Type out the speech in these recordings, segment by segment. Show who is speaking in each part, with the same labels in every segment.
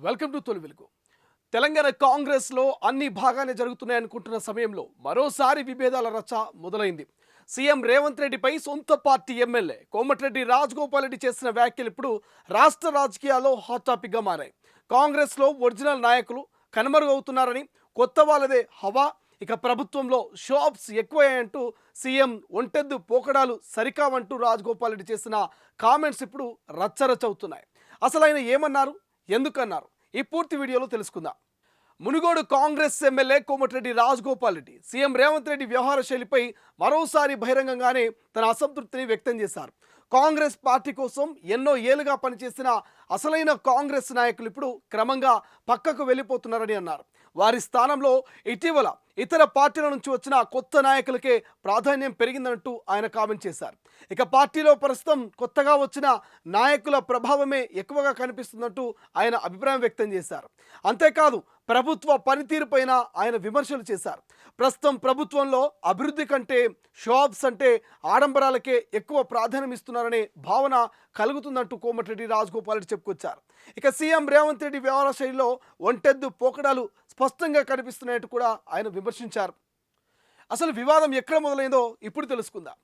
Speaker 1: Welcome to తొలి వెలుగు. తెలంగాణ కాంగ్రెస్లో అన్ని బాగానే జరుగుతున్నాయనుకుంటున్న సమయంలో మరోసారి విభేదాల రచ్చ మొదలైంది. సీఎం రేవంత్ రెడ్డిపై సొంత పార్టీ ఎమ్మెల్యే కోమటిరెడ్డి రాజగోపాల్ రెడ్డి చేసిన వ్యాఖ్యలు ఇప్పుడు రాష్ట్ర రాజకీయాల్లో హాట్ టాపిక్గా మారాయి. కాంగ్రెస్లో ఒరిజినల్ నాయకులు కనుమరుగవుతున్నారని, కొత్త వాళ్ళదే హవా, ఇక ప్రభుత్వంలో షాప్స్ ఎక్కువయ్యాయంటూ సీఎం ఒంటెద్దు పోకడాలు సరికావంటూ రాజగోపాల్ రెడ్డి చేసిన కామెంట్స్ ఇప్పుడు రచ్చరచ్చ అవుతున్నాయి. అసలు ఆయన ఏమన్నారు, ఎందుకన్నారు, ఈ పూర్తి వీడియోలో తెలుసుకుందాం. మునుగోడు కాంగ్రెస్ ఎమ్మెల్యే కోమటిరెడ్డి రాజగోపాల్ రెడ్డి సీఎం రేవంత్ రెడ్డి వ్యవహార శైలిపై మరోసారి బహిరంగంగానే తన అసంతృప్తిని వ్యక్తం చేశారు. కాంగ్రెస్ పార్టీ కోసం ఎన్నో ఏళ్లుగా పనిచేసిన అసలైన కాంగ్రెస్ నాయకులు ఇప్పుడు క్రమంగా పక్కకు వెళ్ళిపోతున్నారని అన్నారు. వారి స్థానంలో ఇటీవల ఇతర పార్టీల నుంచి వచ్చిన కొత్త నాయకులకే ప్రాధాన్యం పెరిగిందంటూ ఆయన కామెంట్ చేశారు. ఇక పార్టీలో ప్రస్తుతం కొత్తగా వచ్చిన నాయకుల ప్రభావమే ఎక్కువగా కనిపిస్తుందంటూ ఆయన అభిప్రాయం వ్యక్తం చేశారు. అంతేకాదు ప్రభుత్వ పనితీరుపైన ఆయన విమర్శలు చేశారు. ప్రస్తుతం ప్రభుత్వంలో అభివృద్ధి కంటే షాప్స్ అంటే ఆడంబరాలకే ఎక్కువ ప్రాధాన్యం ఇస్తున్నారనే భావన కలుగుతుందంటూ కోమటిరెడ్డి రాజగోపాల్ రెడ్డి చెప్పుకొచ్చారు. ఇక సీఎం రేవంత్ రెడ్డి వ్యవహార శైలిలో ఒంటెద్దు పోకడాలు స్పష్టంగా కనిపిస్తున్నాయంటూ కూడా ఆయన విమర్శించారు. అసలు వివాదం ఎక్కడ మొదలైందో ఇప్పుడు తెలుసుకుందాం.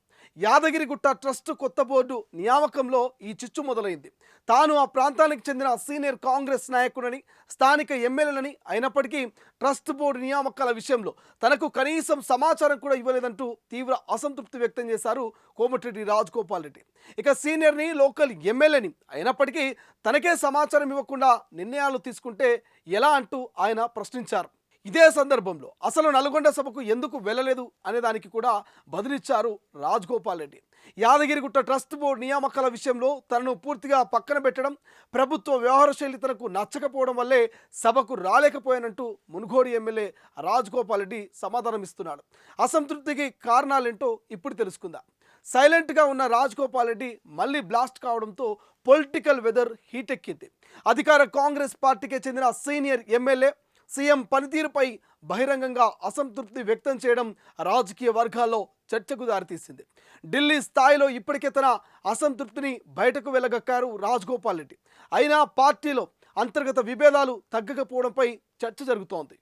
Speaker 1: యాదగిరిగుట్ట ట్రస్ట్ కొత్త బోర్డు నియామకంలో ఈ చిచ్చు మొదలైంది. తాను ఆ ప్రాంతానికి చెందిన సీనియర్ కాంగ్రెస్ నాయకుడని, స్థానిక ఎమ్మెల్యేలని అయినప్పటికీ ట్రస్ట్ బోర్డు నియామకాల విషయంలో తనకు కనీసం సమాచారం కూడా ఇవ్వలేదంటూ తీవ్ర అసంతృప్తి వ్యక్తం చేశారు కోమటిరెడ్డి రాజగోపాల్ రెడ్డి. ఇక సీనియర్ని, లోకల్ ఎమ్మెల్యేని అయినప్పటికీ తనకే సమాచారం ఇవ్వకుండా నిర్ణయాలు తీసుకుంటే ఎలా అంటూ ఆయన ప్రశ్నించారు. ఇదే సందర్భంలో అసలు నల్గొండ సభకు ఎందుకు వెళ్ళలేదు అనే దానికి కూడా బదులిచ్చారు రాజగోపాల్ రెడ్డి. యాదగిరిగుట్ట ట్రస్ట్ బోర్డు నియామకాల విషయంలో తనను పూర్తిగా పక్కన పెట్టడం, ప్రభుత్వ వ్యవహార శైలి తనకు నచ్చకపోవడం వల్లే సభకు రాలేకపోయానంటూ మునుగోడు ఎమ్మెల్యే రాజగోపాల్ రెడ్డి సమాధానం ఇస్తున్నాడు. అసంతృప్తికి కారణాలేంటో ఇప్పుడు తెలుసుకుందాం. సైలెంట్గా ఉన్న రాజగోపాల్ రెడ్డి మళ్ళీ బ్లాస్ట్ కావడంతో పొలిటికల్ వెదర్ హీటెక్కింది. అధికార కాంగ్రెస్ పార్టీకి చెందిన సీనియర్ ఎమ్మెల్యే సీఎం పనితీరుపై బహిరంగంగా అసంతృప్తి వ్యక్తం చేయడం రాజకీయ వర్గాల్లో చర్చకు దారితీసింది. ఢిల్లీ స్థాయిలో ఇప్పటికే తన అసంతృప్తిని బయటకు వెళ్ళగక్కారు రాజగోపాల్ రెడ్డి. అయినా పార్టీలో అంతర్గత విభేదాలు తగ్గకపోవడంపై చర్చ జరుగుతోంది.